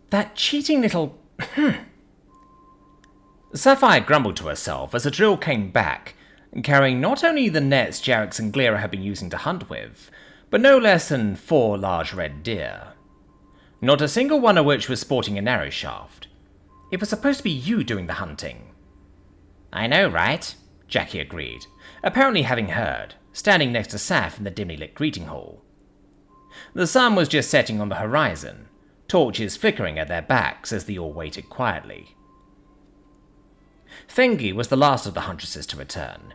That cheating little... Sapphire grumbled to herself as a drill came back, carrying not only the nets Jarix and Glera had been using to hunt with, but no less than 4 large red deer. Not a single one of which was sporting an arrow shaft. It was supposed to be you doing the hunting. I know, right? Jackie agreed, apparently having heard, standing next to Saf in the dimly lit greeting hall. The sun was just setting on the horizon, torches flickering at their backs as they all waited quietly. Fengi was the last of the Huntresses to return.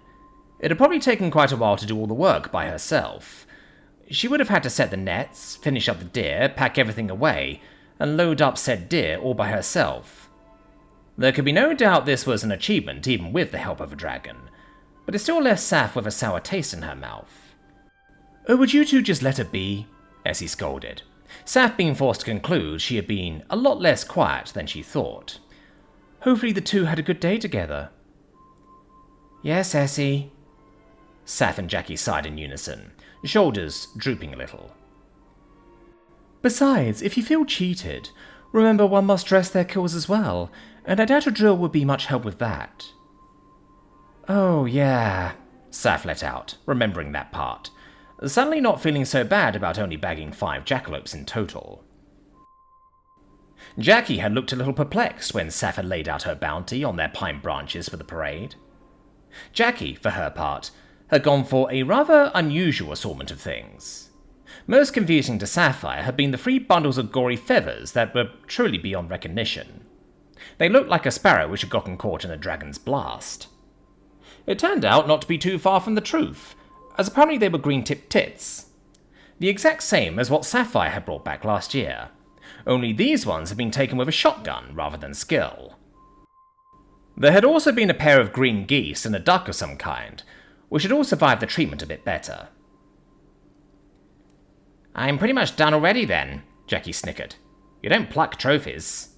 It had probably taken quite a while to do all the work by herself. She would have had to set the nets, finish up the deer, pack everything away, and load up said deer all by herself. There could be no doubt this was an achievement even with the help of a dragon, but it still left Saf with a sour taste in her mouth. "Oh, would you two just let her be?" Essie scolded, Saf being forced to conclude she had been a lot less quiet than she thought. Hopefully the two had a good day together. "Yes, Essie." Saf and Jackie sighed in unison, shoulders drooping a little. "Besides, if you feel cheated, remember one must dress their kills as well, and I doubt a drill would be much help with that." "Oh, yeah," Saf let out, remembering that part, suddenly not feeling so bad about only bagging 5 jackalopes in total. Jackie had looked a little perplexed when Saf had laid out her bounty on their pine branches for the parade. Jackie, for her part, had gone for a rather unusual assortment of things. Most confusing to Sapphire had been the 3 bundles of gory feathers that were truly beyond recognition. They looked like a sparrow which had gotten caught in a dragon's blast. It turned out not to be too far from the truth, as apparently they were green-tipped tits. The exact same as what Sapphire had brought back last year, only these ones had been taken with a shotgun rather than skill. There had also been a pair of green geese and a duck of some kind, which had all survived the treatment a bit better. "I'm pretty much done already then," Jackie snickered. "You don't pluck trophies."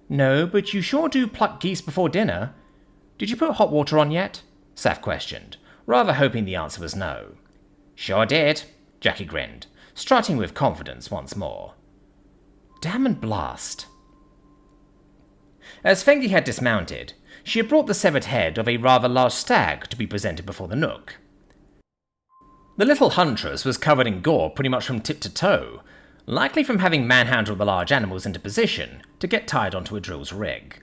"No, but you sure do pluck geese before dinner. Did you put hot water on yet?" Saf questioned, rather hoping the answer was no. "Sure did," Jackie grinned, strutting with confidence once more. Damn and blast. As Fengi had dismounted, she had brought the severed head of a rather large stag to be presented before the Nook. The little Huntress was covered in gore pretty much from tip to toe, likely from having manhandled the large animals into position to get tied onto a drill's rig.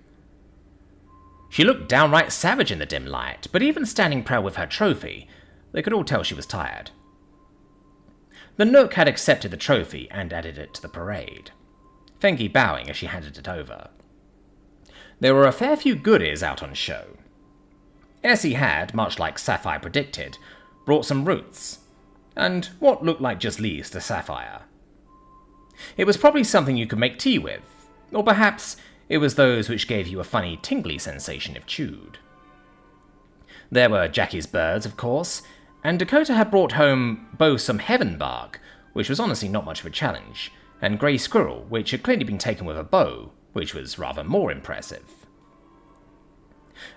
She looked downright savage in the dim light, but even standing proud with her trophy, they could all tell she was tired. The Nook had accepted the trophy and added it to the parade, Fengi bowing as she handed it over. There were a fair few goodies out on show. Essie had, much like Sapphire predicted, brought some roots, and what looked like just leaves to Sapphire. It was probably something you could make tea with, or perhaps it was those which gave you a funny tingly sensation if chewed. There were Jackie's birds, of course, and Dakota had brought home both some heaven bark, which was honestly not much of a challenge, and grey squirrel, which had clearly been taken with a bow, which was rather more impressive.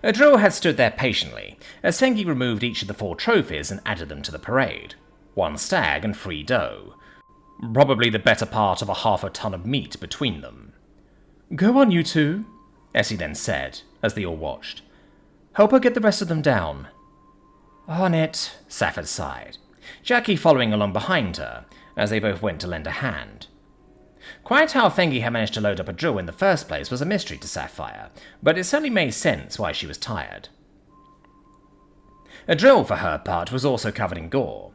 A drill had stood there patiently, as Fengi removed each of the 4 trophies and added them to the parade, 1 stag and 3 doe, probably the better part of a half a ton of meat between them. "Go on, you two," Essie then said, as they all watched. "Help her get the rest of them down." "On it," Safford sighed, Jackie following along behind her, as they both went to lend a hand. Quite how Fengi had managed to load up a drill in the first place was a mystery to Sapphire, but it certainly made sense why she was tired. A drill, for her part, was also covered in gore.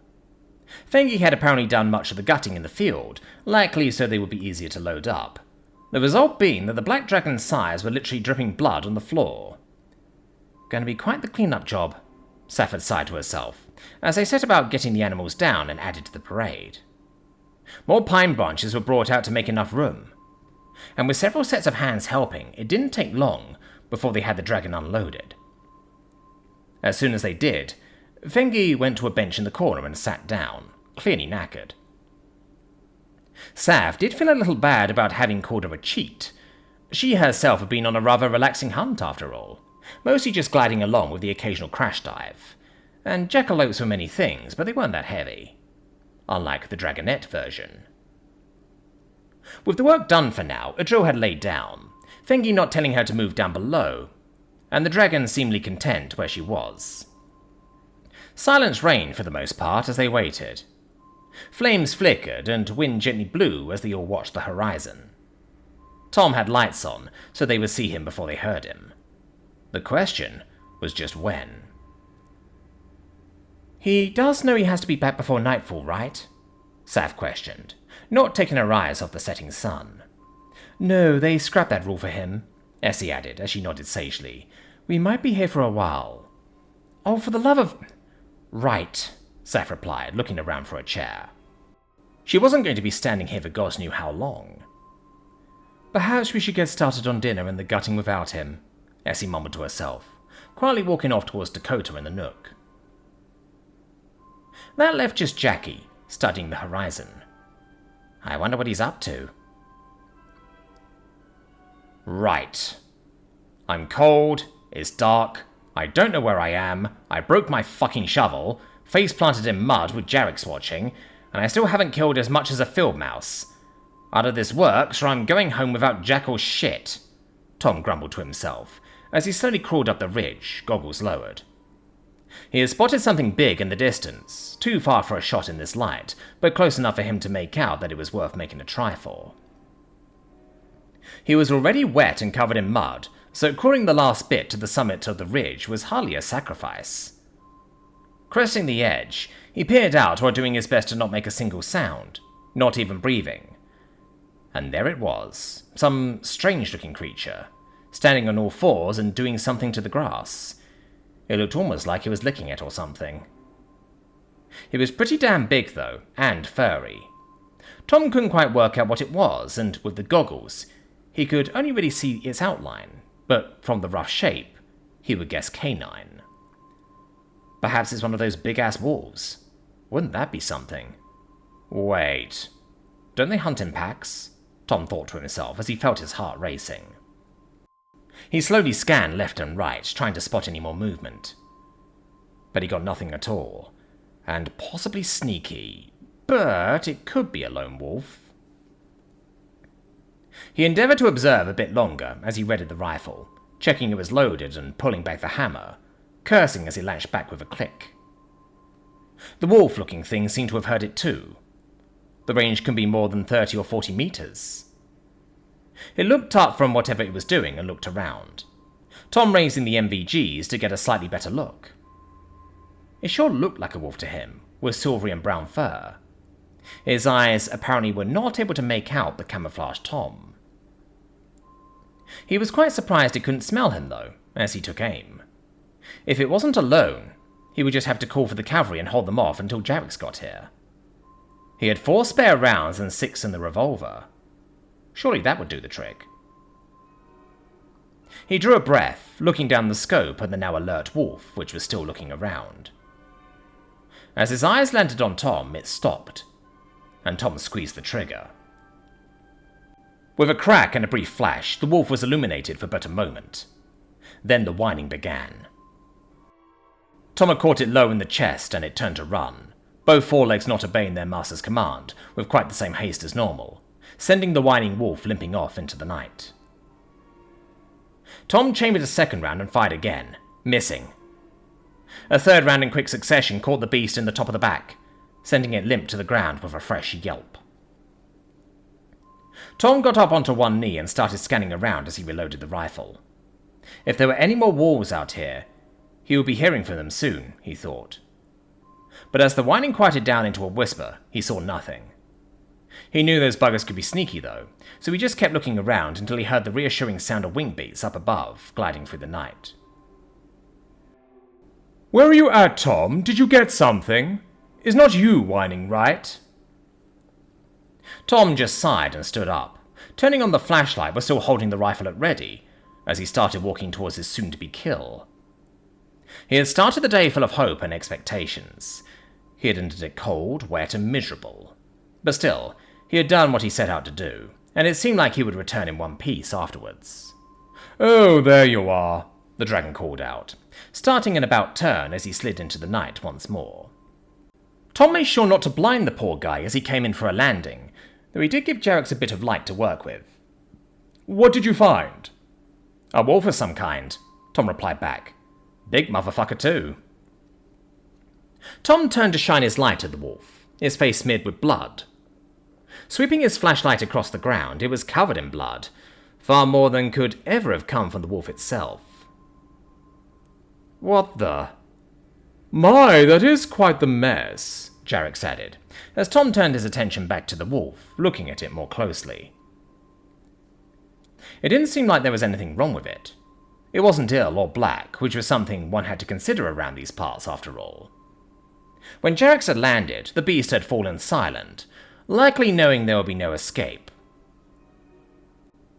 Fengi had apparently done much of the gutting in the field, likely so they would be easier to load up. The result being that the black dragon's sires were literally dripping blood on the floor. "Going to be quite the clean-up job," Safford sighed to herself, as they set about getting the animals down and added to the parade. More pine branches were brought out to make enough room, and with several sets of hands helping, it didn't take long before they had the dragon unloaded. As soon as they did, Fengi went to a bench in the corner and sat down, clearly knackered. Sav did feel a little bad about having called her a cheat. She herself had been on a rather relaxing hunt after all, mostly just gliding along with the occasional crash dive, and jackalopes were many things, but they weren't that heavy. Unlike the dragonette version. With the work done for now, a drill had laid down, Fengi not telling her to move down below, and the dragon seemingly content where she was. Silence reigned for the most part as they waited. Flames flickered and wind gently blew as they all watched the horizon. Tom had lights on, so they would see him before they heard him. The question was just when. "He does know he has to be back before nightfall, right?" Sav questioned, not taking her eyes off the setting sun. "No, they scrapped that rule for him," Essie added as she nodded sagely. "We might be here for a while." "Oh, for the love of—" "Right," Sav replied, looking around for a chair. She wasn't going to be standing here for gods knew how long. "Perhaps we should get started on dinner and the gutting without him," Essie mumbled to herself, quietly walking off towards Dakota in the nook. That left just Jackie, studying the horizon. I wonder what he's up to. Right. I'm cold, it's dark, I don't know where I am, I broke my fucking shovel, face planted in mud with Jarek's watching, and I still haven't killed as much as a field mouse. Either this works, or I'm going home without Jack or shit, Tom grumbled to himself, as he slowly crawled up the ridge, goggles lowered. He had spotted something big in the distance, too far for a shot in this light, but close enough for him to make out that it was worth making a try for. He was already wet and covered in mud, so crawling the last bit to the summit of the ridge was hardly a sacrifice. Cresting the edge, he peered out while doing his best to not make a single sound, not even breathing. And there it was, some strange-looking creature, standing on all fours and doing something to the grass. It looked almost like he was licking it or something. It was pretty damn big, though, and furry. Tom couldn't quite work out what it was, and with the goggles, he could only really see its outline, but from the rough shape, he would guess canine. Perhaps it's one of those big-ass wolves. Wouldn't that be something? Wait, don't they hunt in packs? Tom thought to himself as he felt his heart racing. He slowly scanned left and right, trying to spot any more movement. But he got nothing at all, and possibly sneaky, but it could be a lone wolf. He endeavored to observe a bit longer as he readied the rifle, checking it was loaded and pulling back the hammer, cursing as he latched back with a click. The wolf-looking thing seemed to have heard it too. The range can be more than 30 or 40 meters. It looked up from whatever it was doing and looked around, Tom raising the MVGs to get a slightly better look. It sure looked like a wolf to him, with silvery and brown fur. His eyes apparently were not able to make out the camouflaged Tom. He was quite surprised it couldn't smell him, though, as he took aim. If it wasn't alone, he would just have to call for the cavalry and hold them off until Jarek's got here. He had 4 spare rounds and 6 in the revolver. Surely that would do the trick. He drew a breath, looking down the scope at the now alert wolf, which was still looking around. As his eyes landed on Tom, it stopped, and Tom squeezed the trigger. With a crack and a brief flash, the wolf was illuminated for but a moment. Then the whining began. Tom had caught it low in the chest, and it turned to run, both forelegs not obeying their master's command, with quite the same haste as normal, sending the whining wolf limping off into the night. Tom chambered a second round and fired again, missing. A third round in quick succession caught the beast in the top of the back, sending it limp to the ground with a fresh yelp. Tom got up onto one knee and started scanning around as he reloaded the rifle. If there were any more wolves out here, he would be hearing from them soon, he thought. But as the whining quieted down into a whisper, he saw nothing. He knew those buggers could be sneaky, though, so he just kept looking around until he heard the reassuring sound of wing beats up above, gliding through the night. "Where are you at, Tom? Did you get something? It's not you whining, right?" Tom just sighed and stood up, turning on the flashlight but still holding the rifle at ready, as he started walking towards his soon-to-be kill. He had started the day full of hope and expectations. He had ended it cold, wet, and miserable. But still, he had done what he set out to do, and it seemed like he would return in one piece afterwards. "Oh, there you are," the dragon called out, starting an about turn as he slid into the night once more. Tom made sure not to blind the poor guy as he came in for a landing. though he did give Jarex a bit of light to work with. "What did you find?" "A wolf of some kind," Tom replied back. "Big motherfucker too." Tom turned to shine his light at the wolf, his face smeared with blood. Sweeping his flashlight across the ground, it was covered in blood, far more than could ever have come from the wolf itself. "What the—" "My, that is quite the mess," Jarex added, as Tom turned his attention back to the wolf, looking at it more closely. It didn't seem like there was anything wrong with it. It wasn't ill or black, which was something one had to consider around these parts after all. When Jarex had landed, the beast had fallen silent, likely knowing there would be no escape.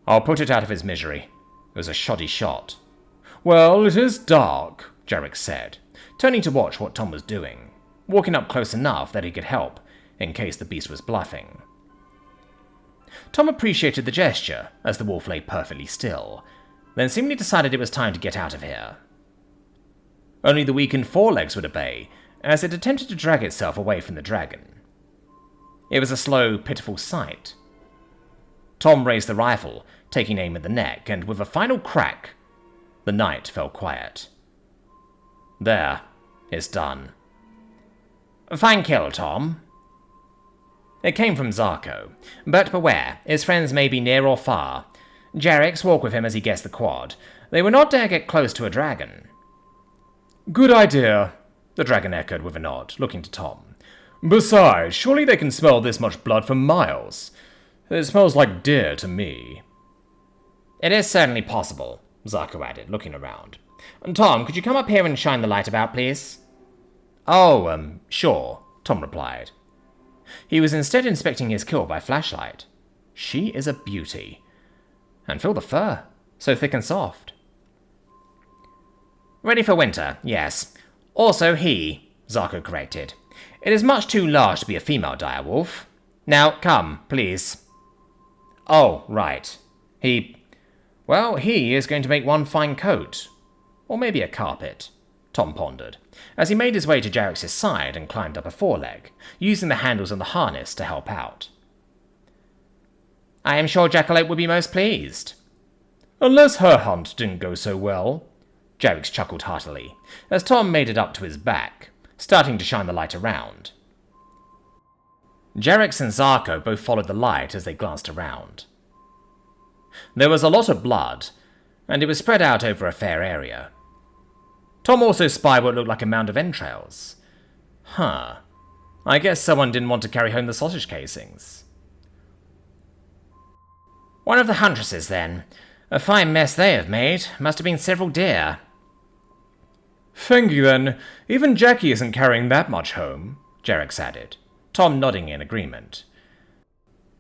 "I'll put it out of his misery. It was a shoddy shot." "Well, it is dark," Jarex said, turning to watch what Tom was doing, walking up close enough that he could help, in case the beast was bluffing. Tom appreciated the gesture, as the wolf lay perfectly still, then seemingly decided it was time to get out of here. Only the weakened forelegs would obey, as it attempted to drag itself away from the dragon. It was a slow, pitiful sight. Tom raised the rifle, taking aim at the neck, and with a final crack, the night fell quiet. "There, it's done." "Fine kill, Tom." It came from Zarko, but beware, his friends may be near or far. Jarex walked with him as he guessed the quad. They would not dare get close to a dragon. "Good idea," the dragon echoed with a nod, looking to Tom. "Besides, surely they can smell this much blood for miles. It smells like deer to me." "It is certainly possible," Zarko added, looking around. "Tom, could you come up here and shine the light about, please?" "Oh, sure," Tom replied. He was instead inspecting his kill by flashlight. She is a beauty. And feel the fur, so thick and soft. "Ready for winter, yes. Also he," Zarko corrected. "It is much too large to be a female direwolf. Now, come, please." "Oh, right. He is going to make one fine coat. Or maybe a carpet," Tom pondered, as he made his way to Jarex's side and climbed up a foreleg, using the handles on the harness to help out. "I am sure Jackalope would be most pleased." "Unless her hunt didn't go so well," Jarex chuckled heartily, as Tom made it up to his back, starting to shine the light around. Jarex and Zarko both followed the light as they glanced around. There was a lot of blood, and it was spread out over a fair area. Tom also spied what looked like a mound of entrails. I guess someone didn't want to carry home the sausage casings. "One of the Huntresses, then. A fine mess they have made. Must have been several deer." "Thank you, then. Even Jackie isn't carrying that much home," Jarex added, Tom nodding in agreement.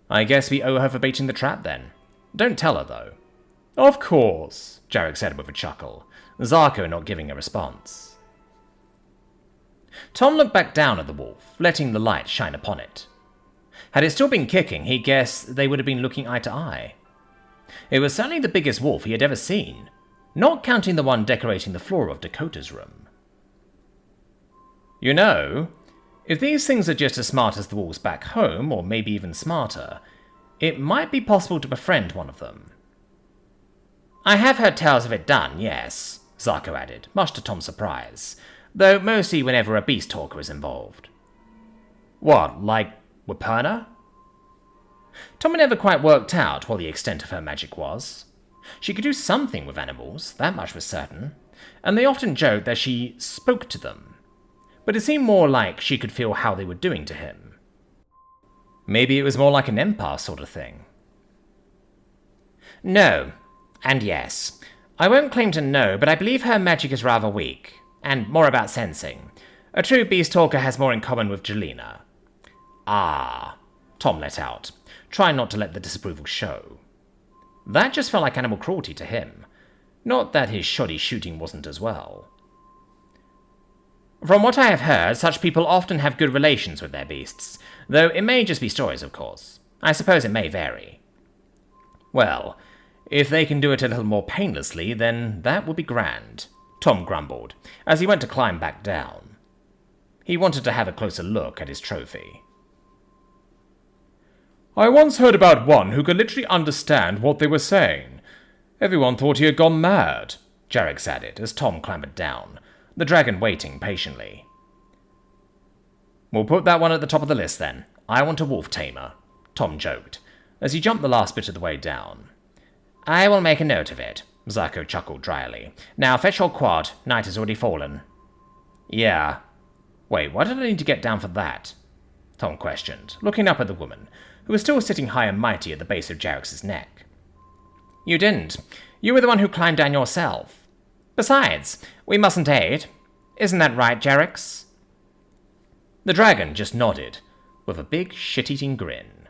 "I guess we owe her for baiting the trap, then. Don't tell her, though." "Of course," Jarex said with a chuckle, Zarko not giving a response. Tom looked back down at the wolf, letting the light shine upon it. Had it still been kicking, he guessed they would have been looking eye to eye. It was certainly the biggest wolf he had ever seen, not counting the one decorating the floor of Dakota's room. You know, if these things are just as smart as the wolves back home, or maybe even smarter, it might be possible to befriend one of them. "I have heard tales of it done, yes," Zarko added, much to Tom's surprise, though mostly whenever a beast talker is involved. "What, like Wapurna?" Tom had never quite worked out what the extent of her magic was. She could do something with animals, that much was certain, and they often joked that she spoke to them, but it seemed more like she could feel how they were doing to him. Maybe it was more like an empath sort of thing. "No, and yes. I won't claim to know, but I believe her magic is rather weak, and more about sensing. A true beast talker has more in common with Jelena." "Ah," Tom let out, trying not to let the disapproval show. That just felt like animal cruelty to him. Not that his shoddy shooting wasn't as well. "From what I have heard, such people often have good relations with their beasts, though it may just be stories, of course. I suppose it may vary." "Well, if they can do it a little more painlessly, then that would be grand," Tom grumbled, as he went to climb back down. He wanted to have a closer look at his trophy. I once heard about one who could literally understand what they were saying. Everyone thought he had gone mad, Jarek added as Tom clambered down, the dragon waiting patiently. We'll put that one at the top of the list then. I want a wolf tamer, Tom joked, as he jumped the last bit of the way down. I will make a note of it, Zarko chuckled dryly. Now fetch your quad, night has already fallen. Yeah. Wait, why did I need to get down for that? Tom questioned, looking up at the woman, who was still sitting high and mighty at the base of Jarek's neck. You didn't. You were the one who climbed down yourself. Besides, we mustn't aid. Isn't that right, Jarex? The dragon just nodded, with a big shit-eating grin.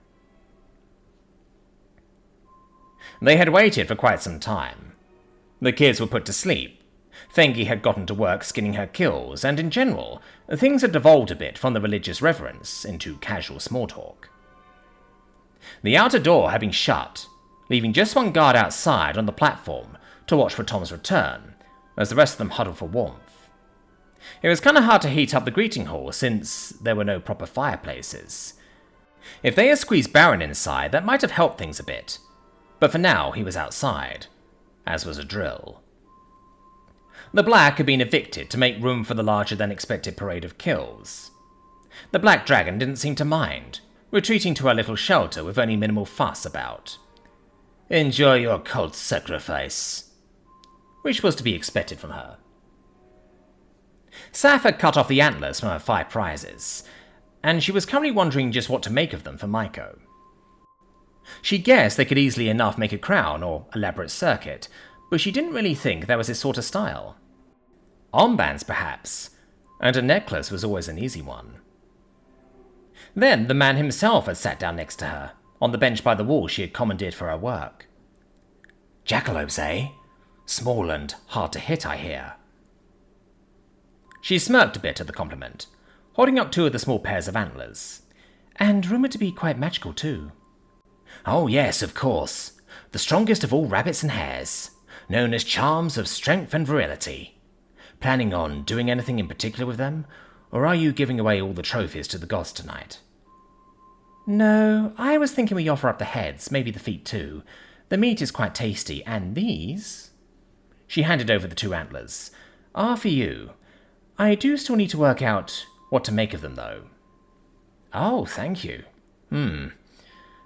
They had waited for quite some time. The kids were put to sleep. Fengi had gotten to work skinning her kills, and in general, things had devolved a bit from the religious reverence into casual small talk. The outer door had been shut, leaving just one guard outside on the platform to watch for Tom's return, as the rest of them huddled for warmth. It was kind of hard to heat up the greeting hall since there were no proper fireplaces. If they had squeezed Baron inside, that might have helped things a bit, but for now he was outside, as was a drill. The Black had been evicted to make room for the larger-than-expected parade of kills. The Black Dragon didn't seem to mind, retreating to her little shelter with only minimal fuss about. Enjoy your cult sacrifice, which was to be expected from her. Saf had cut off the antlers from her 5 prizes, and she was currently wondering just what to make of them for Maiko. She guessed they could easily enough make a crown or elaborate circuit, but she didn't really think that was his sort of style. Armbands, perhaps, and a necklace was always an easy one. Then the man himself had sat down next to her, on the bench by the wall she had commandeered for her work. Jackalopes, eh? Small and hard to hit, I hear. She smirked a bit at the compliment, holding up 2 of the small pairs of antlers. And rumoured to be quite magical, too. Oh yes, of course. The strongest of all rabbits and hares, known as charms of strength and virility. Planning on doing anything in particular with them, or are you giving away all the trophies to the gods tonight? No, I was thinking we offer up the heads, maybe the feet too. The meat is quite tasty, and these... She handed over the 2 antlers. Are for you. I do still need to work out what to make of them, though. Oh, thank you.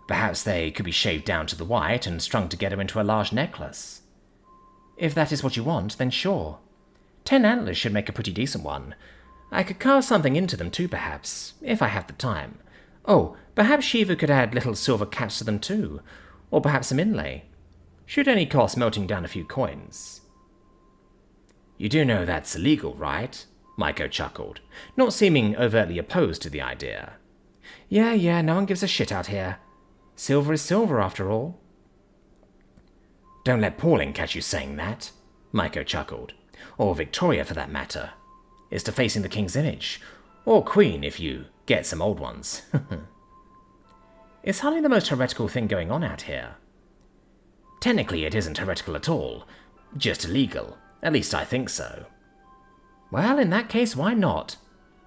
Perhaps they could be shaved down to the white and strung together into a large necklace. If that is what you want, then sure. 10 antlers should make a pretty decent one. I could carve something into them too, perhaps, if I have the time. Oh, perhaps Shiva could add little silver caps to them too, or perhaps some inlay. Should only cost melting down a few coins. You do know that's illegal, right? Maiko chuckled, not seeming overtly opposed to the idea. Yeah, no one gives a shit out here. Silver is silver, after all. Don't let Pauline catch you saying that, Maiko chuckled. Or Victoria, for that matter. Is defacing the king's image. Or queen, if you get some old ones. It's hardly the most heretical thing going on out here. Technically, it isn't heretical at all. Just illegal. At least I think so. Well, in that case, why not?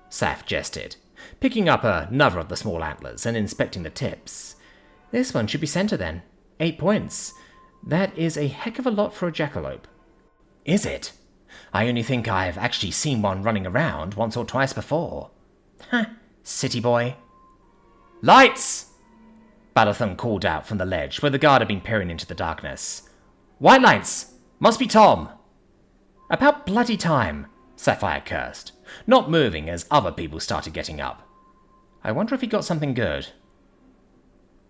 Saf jested, picking up another of the small antlers and inspecting the tips. This one should be center then. 8 points. That is a heck of a lot for a jackalope. Is it? I only think I've actually seen one running around once or twice before. City boy. Lights! Balathon called out from the ledge where the guard had been peering into the darkness. White lights! Must be Tom! About bloody time, Sapphire cursed, not moving as other people started getting up. I wonder if he got something good.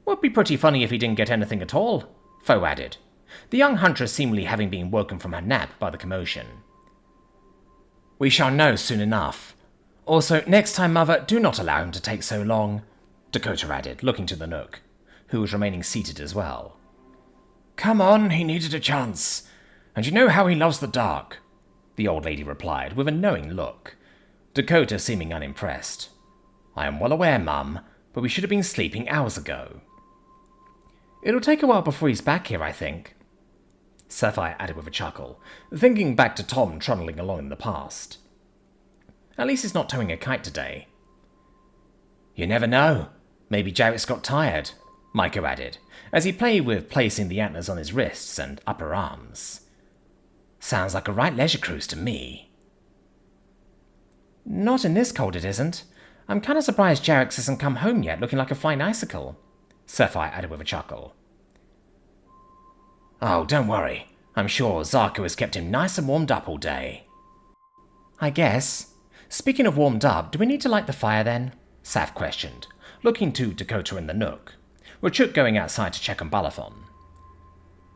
Would be pretty funny if he didn't get anything at all, Foe added, the young huntress seemingly having been woken from her nap by the commotion. We shall know soon enough. Also, next time, Mother, do not allow him to take so long, Dakota added, looking to the Nook, who was remaining seated as well. Come on, he needed a chance. And you know how he loves the dark, the old lady replied with a knowing look, Dakota seeming unimpressed. I am well aware, Mum, but we should have been sleeping hours ago. It'll take a while before he's back here, I think, Sapphire added with a chuckle, thinking back to Tom trundling along in the past. At least he's not towing a kite today. You never know. Maybe Jarrett's got tired, Maiko added, as he played with placing the antlers on his wrists and upper arms. Sounds like a right leisure cruise to me. Not in this cold, it isn't. I'm kind of surprised Jarex hasn't come home yet looking like a flying icicle, Sapphire added with a chuckle. Oh, don't worry. I'm sure Zarko has kept him nice and warmed up all day. I guess. Speaking of warmed up, do we need to light the fire then? Saf questioned, looking to Dakota in the Nook, with Chuk going outside to check on Balathon.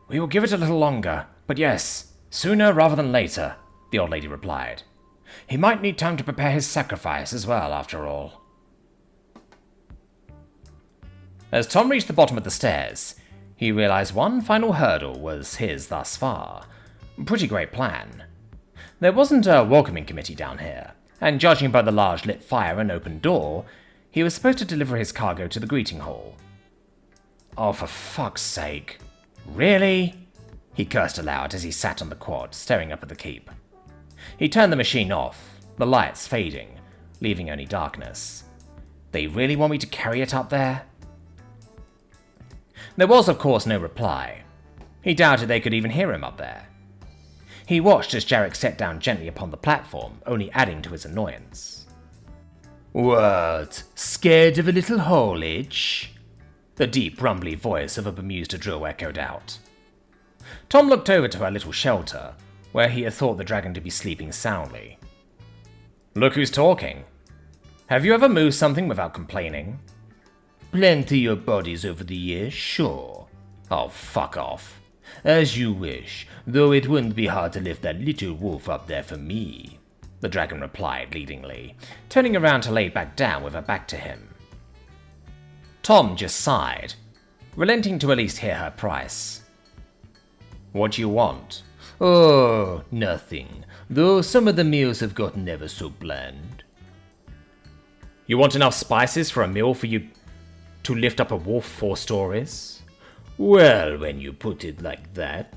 We will give it a little longer, but yes, sooner rather than later, the old lady replied. He might need time to prepare his sacrifice as well, after all. As Tom reached the bottom of the stairs, he realized one final hurdle was his thus far. Pretty great plan. There wasn't a welcoming committee down here, and judging by the large lit fire and open door, he was supposed to deliver his cargo to the greeting hall. Oh, for fuck's sake. Really? He cursed aloud as he sat on the quad, staring up at the keep. He turned the machine off, the lights fading, leaving only darkness. They really want me to carry it up there? There was, of course, no reply. He doubted they could even hear him up there. He watched as Jarek sat down gently upon the platform, only adding to his annoyance. What? Scared of a little haulage? The deep, rumbly voice of a Bermuda drill echoed out. Tom looked over to her little shelter, where he had thought the dragon to be sleeping soundly. Look who's talking. Have you ever moved something without complaining? Plenty of bodies over the years, sure. Oh, fuck off. As you wish, though it wouldn't be hard to lift that little wolf up there for me, the dragon replied leadingly, turning around to lay back down with her back to him. Tom just sighed, relenting to at least hear her price. What do you want? Oh, nothing, though some of the meals have gotten ever so bland. You want enough spices for a meal for you to lift up a wolf 4 stories? Well, when you put it like that,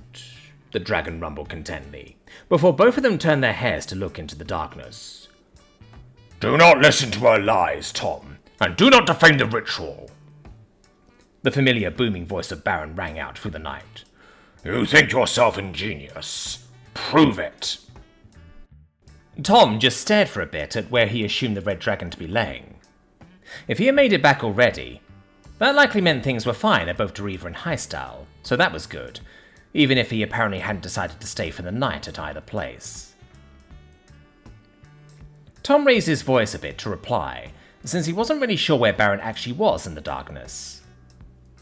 the dragon rumbled contentedly, before both of them turned their heads to look into the darkness. Do not listen to her lies, Tom, and do not defame the ritual. The familiar booming voice of Baron rang out through the night. You think yourself ingenious. Prove it. Tom just stared for a bit at where he assumed the red dragon to be laying. If he had made it back already, that likely meant things were fine at both Deriva and Highstyle, so that was good, even if he apparently hadn't decided to stay for the night at either place. Tom raised his voice a bit to reply, since he wasn't really sure where Baron actually was in the darkness.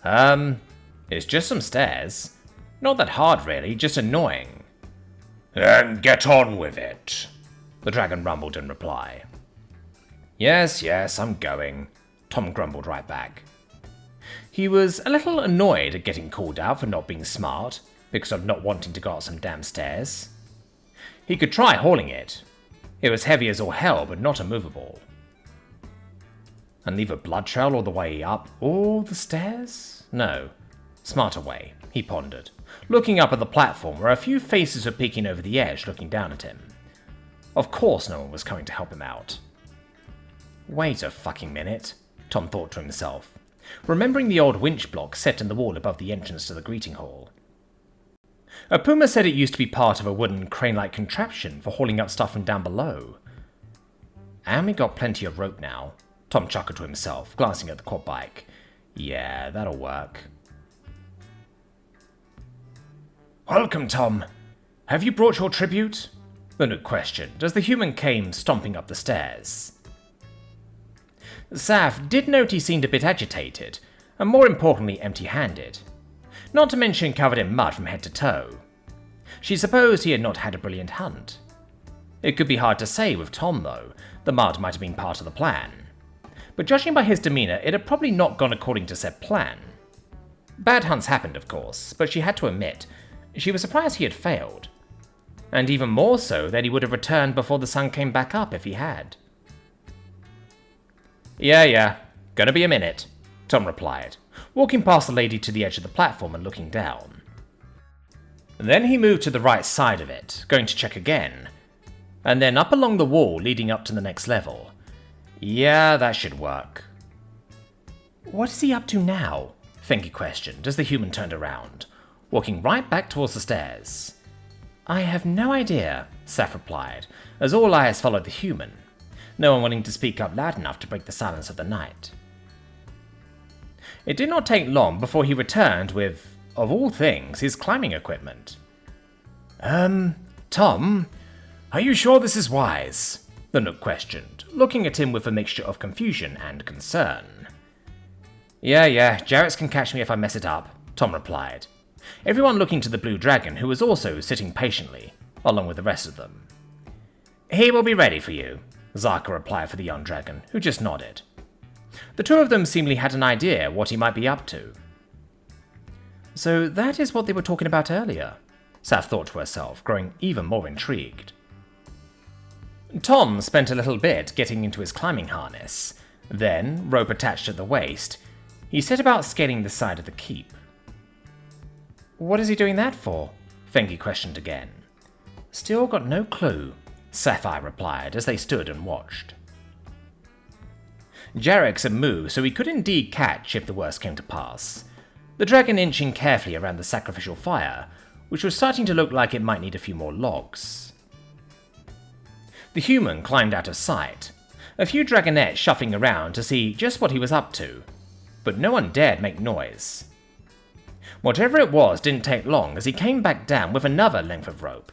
It's just some stairs. Not that hard really, just annoying. Then get on with it, the dragon rumbled in reply. Yes, I'm going, Tom grumbled right back. He was a little annoyed at getting called out for not being smart, because of not wanting to go up some damn stairs. He could try hauling it. It was heavy as all hell, but not immovable. And leave a blood trail all the way up all the stairs? No. Smarter way, he pondered, looking up at the platform where a few faces were peeking over the edge looking down at him. Of course no one was coming to help him out. Wait a fucking minute, Tom thought to himself, remembering the old winch block set in the wall above the entrance to the greeting hall. A puma said it used to be part of a wooden crane-like contraption for hauling up stuff from down below. And we got plenty of rope now, Tom chuckled to himself, glancing at the quad bike. Yeah, that'll work. Welcome, Tom. Have you brought your tribute? The Nook questioned, as the human came stomping up the stairs. Saf did note he seemed a bit agitated, and more importantly empty-handed. Not to mention covered in mud from head to toe. She supposed he had not had a brilliant hunt. It could be hard to say with Tom, though. The mud might have been part of the plan. But judging by his demeanour, it had probably not gone according to said plan. Bad hunts happened, of course, but she had to admit, she was surprised he had failed. And even more so that he would have returned before the sun came back up if he had. Yeah, gonna be a minute, Tom replied, walking past the lady to the edge of the platform and looking down. Then he moved to the right side of it, going to check again, and then up along the wall leading up to the next level. Yeah, that should work. What is he up to now? Fengi questioned as the human turned around, walking right back towards the stairs. I have no idea, Saf replied, as all eyes followed the human, no one wanting to speak up loud enough to break the silence of the night. It did not take long before he returned with, of all things, his climbing equipment. Tom, are you sure this is wise? The Nook questioned, looking at him with a mixture of confusion and concern. Yeah, Jarrett's can catch me if I mess it up, Tom replied, everyone looking to the blue dragon, who was also sitting patiently, along with the rest of them. He will be ready for you, Zaka replied for the young dragon, who just nodded. The two of them seemingly had an idea what he might be up to. So that is what they were talking about earlier, Saf thought to herself, growing even more intrigued. Tom spent a little bit getting into his climbing harness. Then, rope attached at the waist, he set about scaling the side of the keep. What is he doing that for? Fengi questioned again. Still got no clue, Sapphire replied as they stood and watched. Jarex had moved, so he could indeed catch if the worst came to pass, the dragon inching carefully around the sacrificial fire, which was starting to look like it might need a few more logs. The human climbed out of sight, a few dragonettes shuffling around to see just what he was up to, but no one dared make noise. Whatever it was didn't take long as he came back down with another length of rope.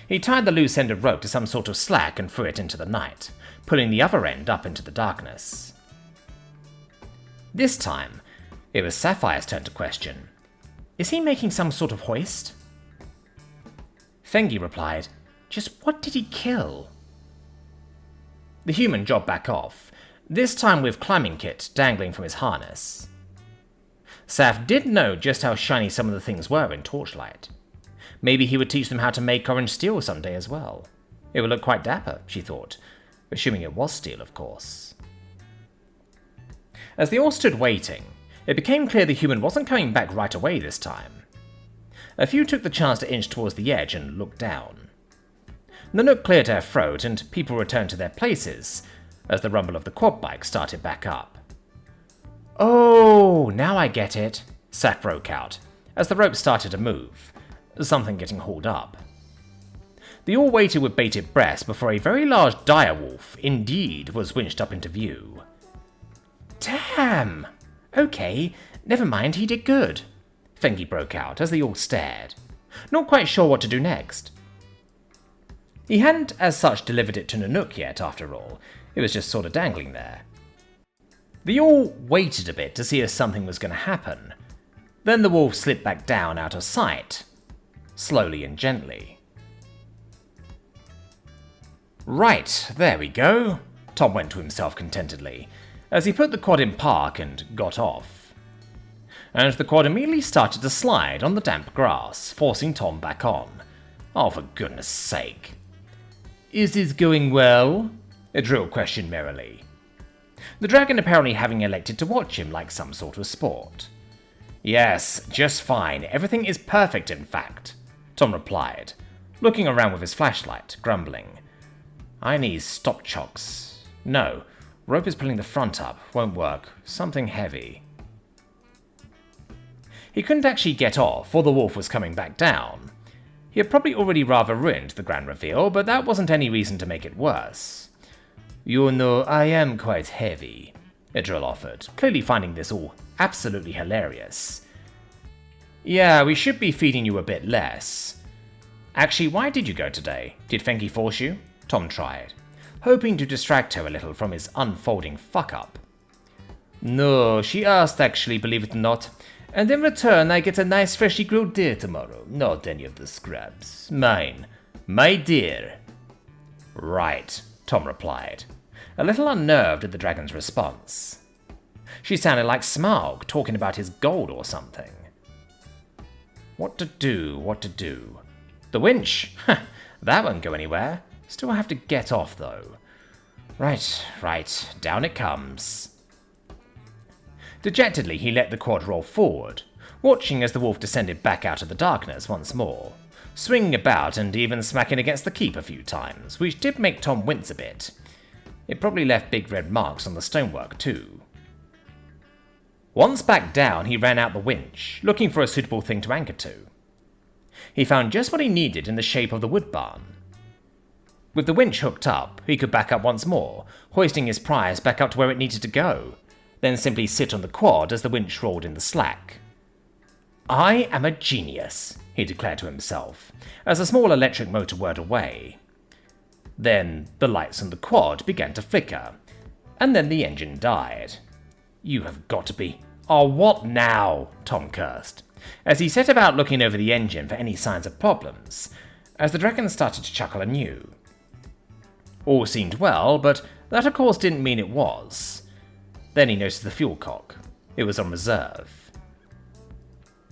He tied the loose end of rope to some sort of slack and threw it into the night, pulling the other end up into the darkness. This time, it was Sapphire's turn to question. Is he making some sort of hoist? Fengi replied, just what did he kill? The human jogged back off, this time with climbing kit dangling from his harness. Saf did know just how shiny some of the things were in torchlight. Maybe he would teach them how to make orange steel someday as well. It would look quite dapper, she thought, assuming it was steel, of course. As they all stood waiting, it became clear the human wasn't coming back right away this time. A few took the chance to inch towards the edge and look down. The Nook cleared her throat and people returned to their places as the rumble of the quad bike started back up. Oh, now I get it, Saf broke out as the rope started to move, something getting hauled up. They all waited with bated breath before a very large direwolf, indeed, was winched up into view. Damn! Okay, never mind, he did good, Fengi broke out as they all stared, not quite sure what to do next. He hadn't as such delivered it to Nanook yet, after all, it was just sort of dangling there. They all waited a bit to see if something was going to happen. Then the wolf slipped back down out of sight, slowly and gently. Right, there we go, Tom went to himself contentedly, as he put the quad in park and got off. And the quad immediately started to slide on the damp grass, forcing Tom back on. Oh, for goodness sake. Is this going well? Adril questioned merrily. The dragon apparently having elected to watch him like some sort of sport. Yes, just fine, everything is perfect in fact, Tom replied, looking around with his flashlight, grumbling. I need stop chocks. No, rope is pulling the front up, won't work, something heavy. He couldn't actually get off, or the wolf was coming back down. He had probably already rather ruined the grand reveal, but that wasn't any reason to make it worse. You know, I am quite heavy, Idril offered, clearly finding this all absolutely hilarious. Yeah, we should be feeding you a bit less. Actually, why did you go today? Did Fengi force you? Tom tried, hoping to distract her a little from his unfolding fuck-up. No, she asked actually, believe it or not. And in return, I get a nice freshly grilled deer tomorrow. Not any of the scraps. Mine. My deer. Right, Tom replied, a little unnerved at the dragon's response. She sounded like Smaug talking about his gold or something. What to do? The winch? That won't go anywhere. Still have to get off, though. Right, down it comes. Dejectedly, he let the quad roll forward, watching as the wolf descended back out of the darkness once more, swinging about and even smacking against the keep a few times, which did make Tom wince a bit. It probably left big red marks on the stonework, too. Once back down, he ran out the winch, looking for a suitable thing to anchor to. He found just what he needed in the shape of the wood barn. With the winch hooked up, he could back up once more, hoisting his prize back up to where it needed to go, then simply sit on the quad as the winch rolled in the slack. "I am a genius," he declared to himself, as a small electric motor whirred away. Then the lights on the quad began to flicker, and then the engine died. "You have got to be... Oh, what now?" Tom cursed, as he set about looking over the engine for any signs of problems, as the dragon started to chuckle anew. All seemed well, but that of course didn't mean it was. Then he noticed the fuel cock. It was on reserve.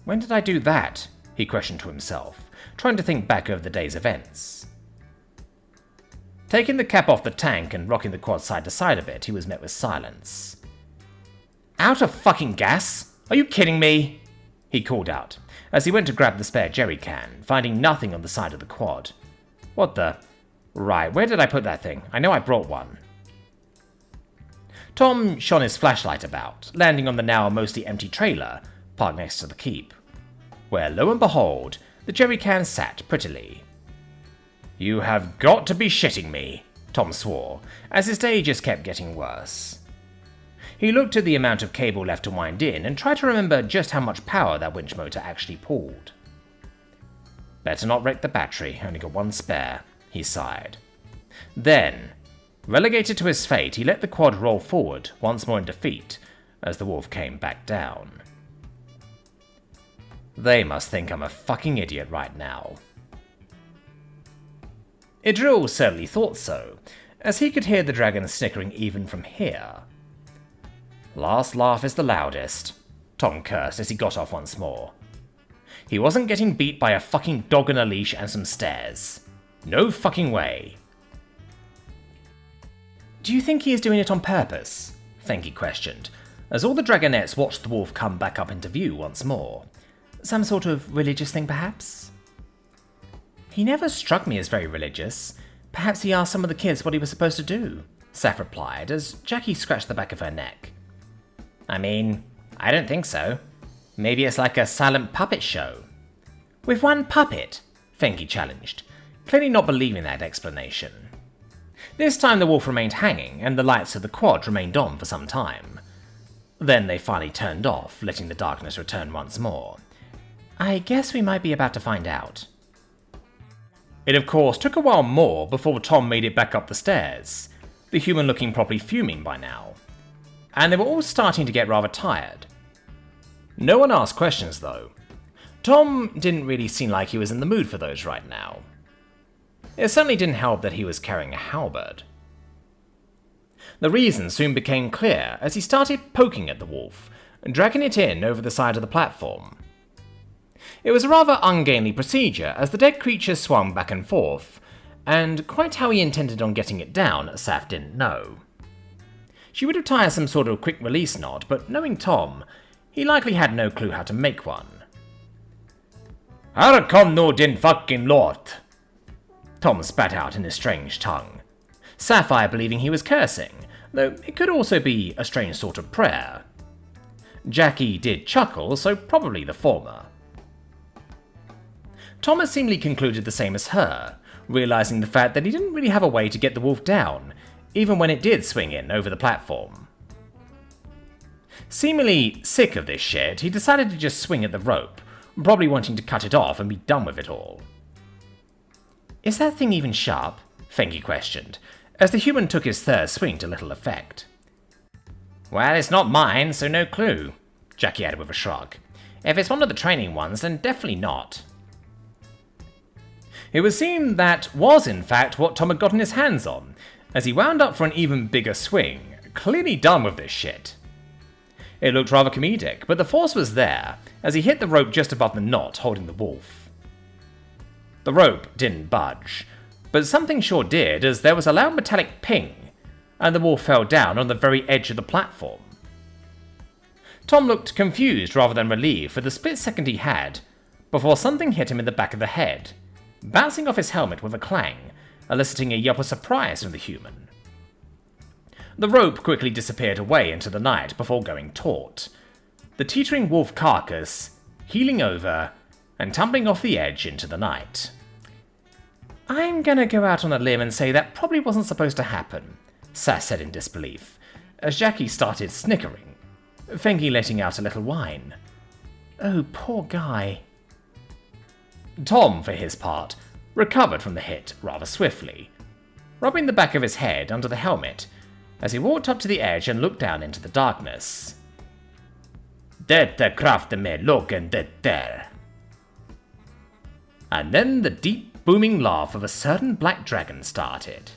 "When did I do that?" he questioned to himself, trying to think back over the day's events. Taking the cap off the tank and rocking the quad side to side a bit, he was met with silence. "Out of fucking gas? Are you kidding me?" he called out, as he went to grab the spare jerry can, finding nothing on the side of the quad. "What the... Right, where did I put that thing? I know I brought one." Tom shone his flashlight about, landing on the now mostly empty trailer, parked next to the keep, where lo and behold, the jerry can sat prettily. "You have got to be shitting me," Tom swore, as his day just kept getting worse. He looked at the amount of cable left to wind in and tried to remember just how much power that winch motor actually pulled. "Better not wreck the battery, only got one spare," he sighed. Then, relegated to his fate, he let the quad roll forward, once more in defeat, as the wolf came back down. They must think I'm a fucking idiot right now. Idril certainly thought so, as he could hear the dragon snickering even from here. "Last laugh is the loudest," Tom cursed as he got off once more. He wasn't getting beat by a fucking dog on a leash and some stairs. No fucking way. "Do you think he is doing it on purpose?" Fengi questioned, as all the dragonettes watched the wolf come back up into view once more. "Some sort of religious thing, perhaps?" "He never struck me as very religious. Perhaps he asked some of the kids what he was supposed to do," Saf replied, as Jackie scratched the back of her neck. "I mean, I don't think so. Maybe it's like a silent puppet show." "With one puppet?" Fengi challenged, clearly not believing that explanation. This time the wolf remained hanging, and the lights of the quad remained on for some time. Then they finally turned off, letting the darkness return once more. "I guess we might be about to find out." It of course took a while more before Tom made it back up the stairs, the human looking properly fuming by now. And they were all starting to get rather tired. No one asked questions though. Tom didn't really seem like he was in the mood for those right now. It certainly didn't help that he was carrying a halberd. The reason soon became clear as he started poking at the wolf, dragging it in over the side of the platform. It was a rather ungainly procedure as the dead creature swung back and forth, and quite how he intended on getting it down, Saf didn't know. She would have tied some sort of quick release knot, but knowing Tom, he likely had no clue how to make one. "How come no din fucking lot?" Tom spat out in his strange tongue, Sapphire believing he was cursing, though it could also be a strange sort of prayer. Jackie did chuckle, so probably the former. Thomas seemingly concluded the same as her, realizing the fact that he didn't really have a way to get the wolf down, even when it did swing in over the platform. Seemingly sick of this shit, he decided to just swing at the rope, probably wanting to cut it off and be done with it all. "Is that thing even sharp?" Fengi questioned, as the human took his third swing to little effect. "Well, it's not mine, so no clue," Jackie added with a shrug. "If it's one of the training ones, then definitely not." It would seem that was in fact what Tom had gotten his hands on, as he wound up for an even bigger swing, clearly done with this shit. It looked rather comedic, but the force was there, as he hit the rope just above the knot holding the wolf. The rope didn't budge, but something sure did, as there was a loud metallic ping, and the wolf fell down on the very edge of the platform. Tom looked confused rather than relieved for the split second he had, before something hit him in the back of the head, bouncing off his helmet with a clang, eliciting a yelp of surprise from the human. The rope quickly disappeared away into the night before going taut, the teetering wolf carcass heeling over and tumbling off the edge into the night. "I'm gonna go out on a limb and say that probably wasn't supposed to happen," Sass said in disbelief, as Jackie started snickering, Fengi letting out a little whine. "Oh, poor guy." Tom, for his part, recovered from the hit rather swiftly, rubbing the back of his head under the helmet as he walked up to the edge and looked down into the darkness. "Dette kraften med loggen det där." And then the deep, booming laugh of a certain black dragon started.